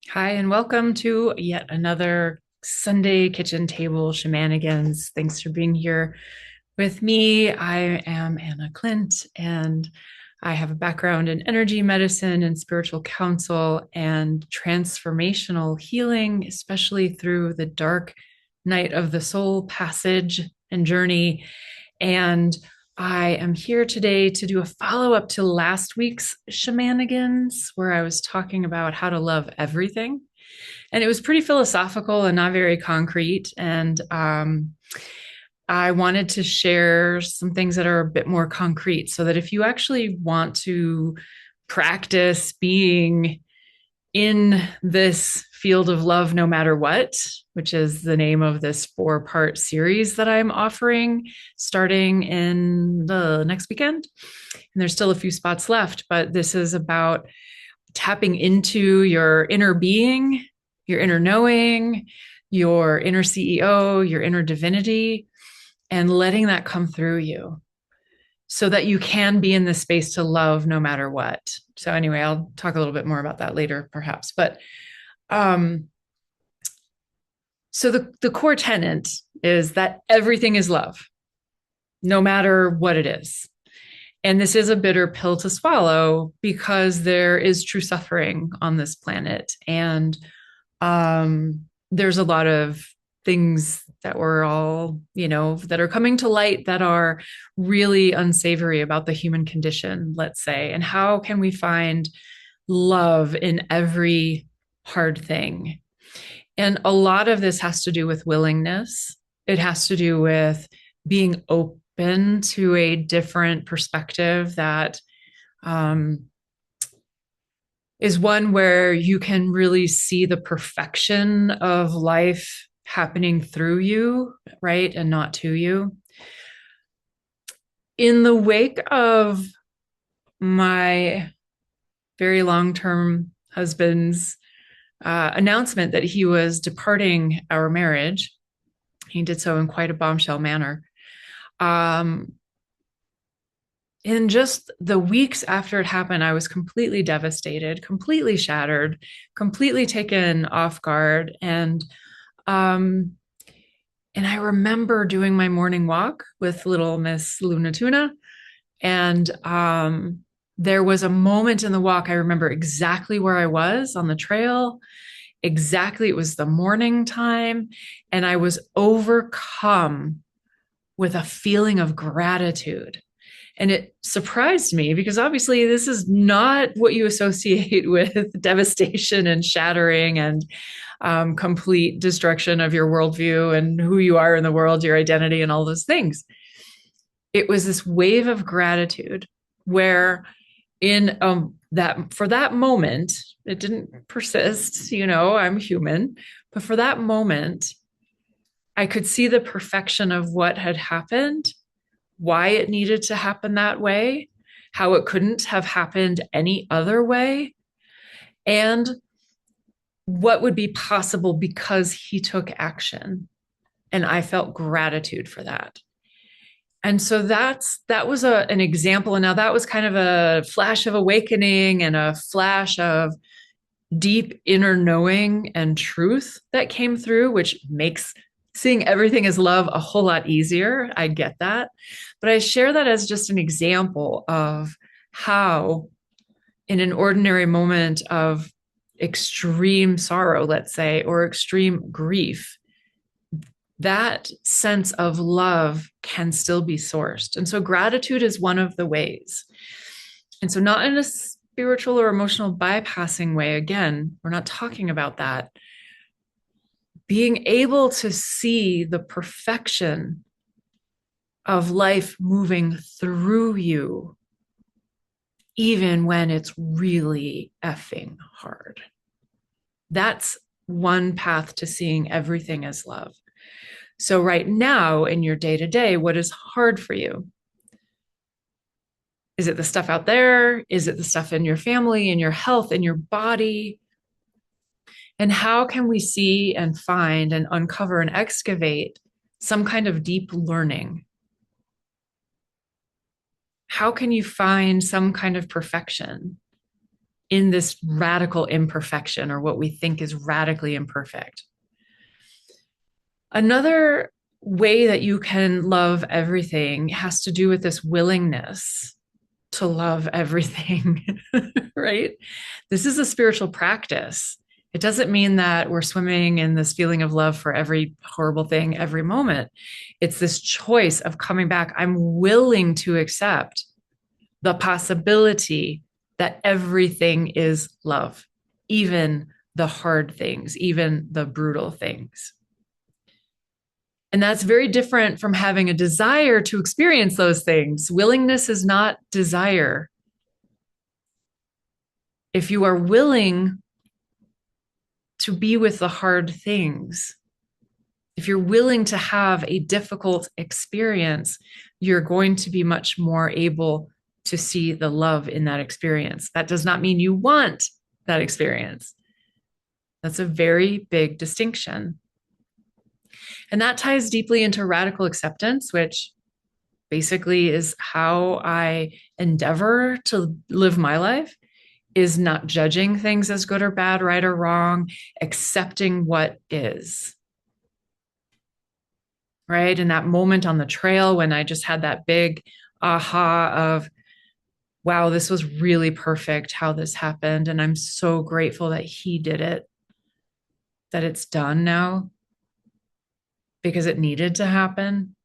Hi, and welcome to yet another Sunday kitchen table shenanigans. Thanks for being here with me. I am Anna Clint, and I have a background in energy medicine and spiritual counsel and transformational healing, especially through the dark night of the soul passage and journey. And I am here today to do a follow up to last week's shenanigans, where I was talking about how to love everything. And it was pretty philosophical and not very concrete. And I wanted to share some things that are a bit more concrete so that if you actually want to practice being in this field of love no matter what, which is the name of this 4-part series that I'm offering starting in the next weekend. And there's still a few spots left, but this is about tapping into your inner being, your inner knowing, your inner CEO, your inner divinity, and letting that come through you so that you can be in this space to love no matter what. So anyway, I'll talk a little bit more about that later, perhaps. But um, so the core tenet is that everything is love, no matter what it is. And this is a bitter pill to swallow because there is true suffering on this planet. And there's a lot of things that we're all, that are coming to light that are really unsavory about the human condition, let's say. And how can we find love in every hard thing? And a lot of this has to do with willingness. It has to do with being open to a different perspective that is one where you can really see the perfection of life happening through you, right? And not to you. In the wake of my very long term husband's announcement that he was departing our marriage, he did so in quite a bombshell manner. In just the weeks after it happened, I was completely devastated, completely shattered, completely taken off guard. And I remember doing my morning walk with little Miss Luna Tuna. And there was a moment in the walk, I remember exactly where I was on the trail. Exactly, it was the morning time. And I was overcome with a feeling of gratitude. And it surprised me because obviously this is not what you associate with devastation and shattering and complete destruction of your worldview and who you are in the world, your identity, and all those things. It was this wave of gratitude where in that for that moment, it didn't persist, I'm human, but for that moment, I could see the perfection of what had happened, why it needed to happen that way, how it couldn't have happened any other way, and what would be possible because he took action. And I felt gratitude for that. And so that was an example. And now that was kind of a flash of awakening and a flash of deep inner knowing and truth that came through, which makes seeing everything as love a whole lot easier. I get that. But I share that as just an example of how, in an ordinary moment of extreme sorrow, let's say, or extreme grief, that sense of love can still be sourced. And so gratitude is one of the ways. And so, not in a spiritual or emotional bypassing way, again, we're not talking about that. Being able to see the perfection of life moving through you, even when it's really effing hard. That's one path to seeing everything as love. So, right now in your day to day, what is hard for you? Is it the stuff out there? Is it the stuff in your family, in your health, in your body? And how can we see and find and uncover and excavate some kind of deep learning? How can you find some kind of perfection in this radical imperfection, or what we think is radically imperfect. Another way that you can love everything has to do with this willingness to love everything, right? This is a spiritual practice. It doesn't mean that we're swimming in this feeling of love for every horrible thing every moment. It's this choice of coming back. I'm willing to accept the possibility that everything is love, even the hard things, even the brutal things. And that's very different from having a desire to experience those things. Willingness is not desire. If you are willing to be with the hard things, if you're willing to have a difficult experience, you're going to be much more able to see the love in that experience. That does not mean you want that experience. That's a very big distinction. And that ties deeply into radical acceptance, which basically is how I endeavor to live my life, is not judging things as good or bad, right or wrong, accepting what is. Right? In that moment on the trail when I just had that big aha of, wow, this was really perfect how this happened. And I'm so grateful that he did it, that it's done now because it needed to happen.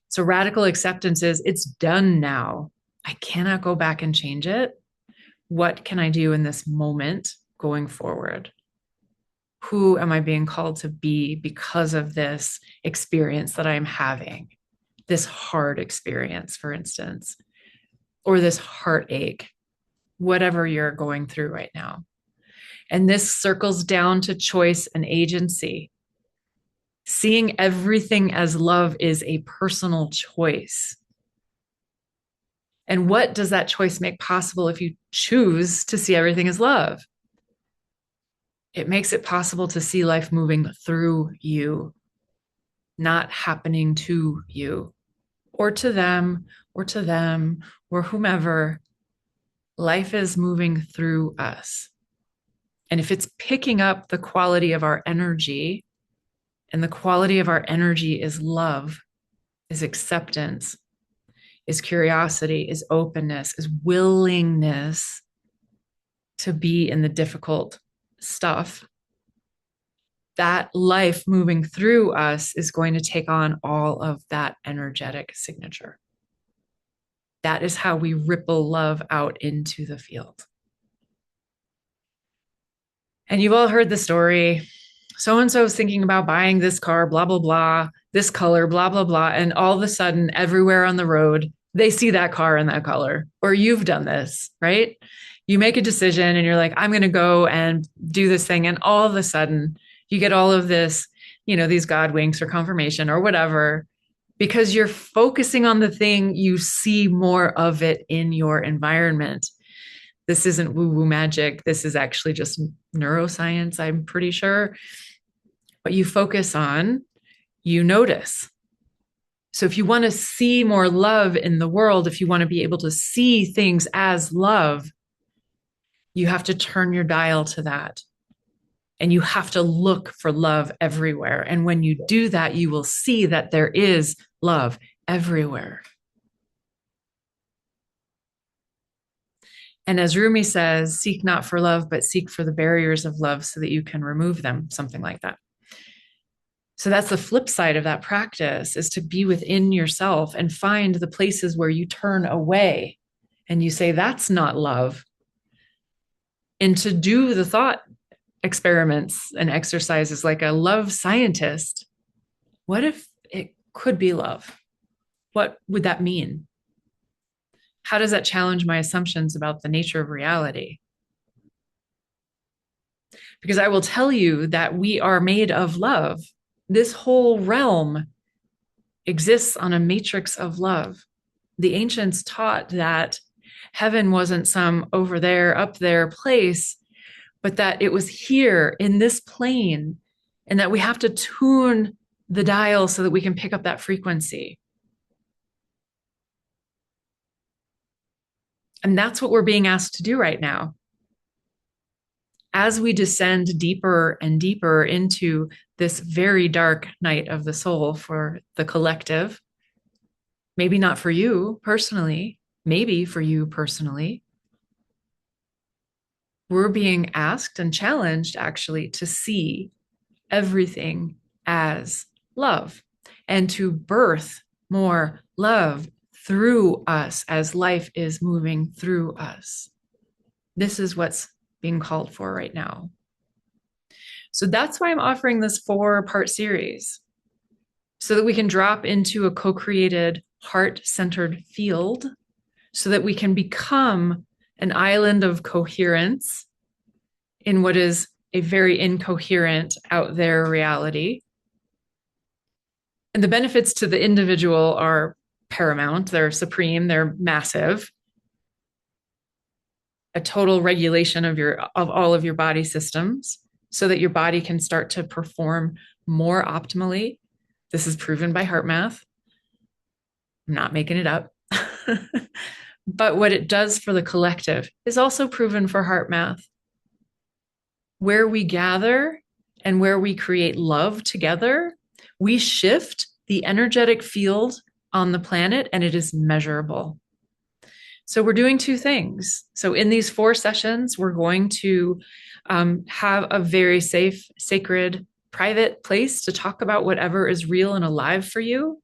So radical acceptance is, it's done now. I cannot go back and change it. What can I do in this moment going forward? Who am I being called to be because of this experience that I'm having? This hard experience, for instance, or this heartache, whatever you're going through right now. And this circles down to choice and agency. Seeing everything as love is a personal choice. And what does that choice make possible if you choose to see everything as love? It makes it possible to see life moving through you, not happening to you, or to them, or whomever. Life is moving through us. And if it's picking up the quality of our energy, and the quality of our energy is love, is acceptance, is curiosity, is openness, is willingness to be in the difficult stuff, that life moving through us is going to take on all of that energetic signature. That is how we ripple love out into the field. And you've all heard the story. So-and-so is thinking about buying this car, blah, blah, blah, this color, blah, blah, blah. And all of a sudden, everywhere on the road, they see that car in that color. Or you've done this, right? You make a decision and you're like, I'm going to go and do this thing. And all of a sudden, you get all of this, these God winks or confirmation or whatever, because you're focusing on the thing, you see more of it in your environment. This isn't woo-woo magic. This is actually just neuroscience, I'm pretty sure. What you focus on, you notice. So if you want to see more love in the world, if you want to be able to see things as love, you have to turn your dial to that. And you have to look for love everywhere. And when you do that, you will see that there is love everywhere. And as Rumi says, seek not for love, but seek for the barriers of love so that you can remove them, something like that. So that's the flip side of that practice, is to be within yourself and find the places where you turn away and you say, that's not love. And to do the thought experiments and exercises like a love scientist. What if it could be love? What would that mean? How does that challenge my assumptions about the nature of reality? Because I will tell you that we are made of love. This whole realm exists on a matrix of love. The ancients taught that heaven wasn't some over there, up there place, but that it was here in this plane, and that we have to tune the dial so that we can pick up that frequency. And that's what we're being asked to do right now. As we descend deeper and deeper into this very dark night of the soul for the collective, maybe not for you personally, maybe for you personally, we're being asked and challenged actually to see everything as love and to birth more love through us as life is moving through us. This is what's being called for right now. So that's why I'm offering this 4-part series so that we can drop into a co-created heart-centered field so that we can become an island of coherence in what is a very incoherent out there reality. And the benefits to the individual are paramount, they're supreme, they're massive. A total regulation of all of your body systems so that your body can start to perform more optimally. This is proven by HeartMath. I'm not making it up. But what it does for the collective is also proven for HeartMath. Where we gather and where we create love together, we shift the energetic field on the planet, and it is measurable. So we're doing 2 things. So in these 4 sessions, we're going to have a very safe, sacred, private place to talk about whatever is real and alive for you.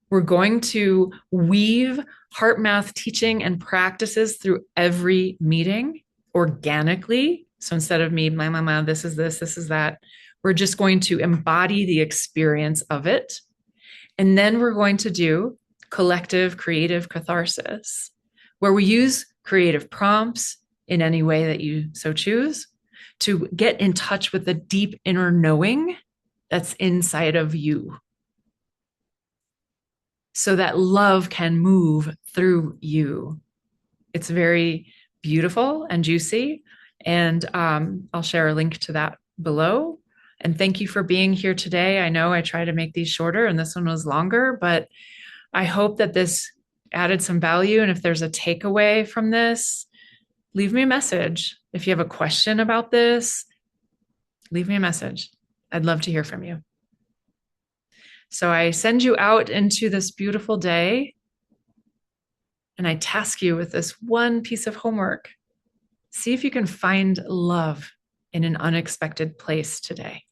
We're going to weave HeartMath teaching and practices through every meeting organically. So instead of me, this is this, this is that, we're just going to embody the experience of it. And then we're going to do collective creative catharsis, where we use creative prompts in any way that you so choose to get in touch with the deep inner knowing that's inside of you, so that love can move through you. It's very beautiful and juicy. And I'll share a link to that below. And thank you for being here today. I know I try to make these shorter and this one was longer, but I hope that this added some value. And if there's a takeaway from this, leave me a message. If you have a question about this, leave me a message. I'd love to hear from you. So I send you out into this beautiful day, and I task you with this one piece of homework. See if you can find love in an unexpected place today.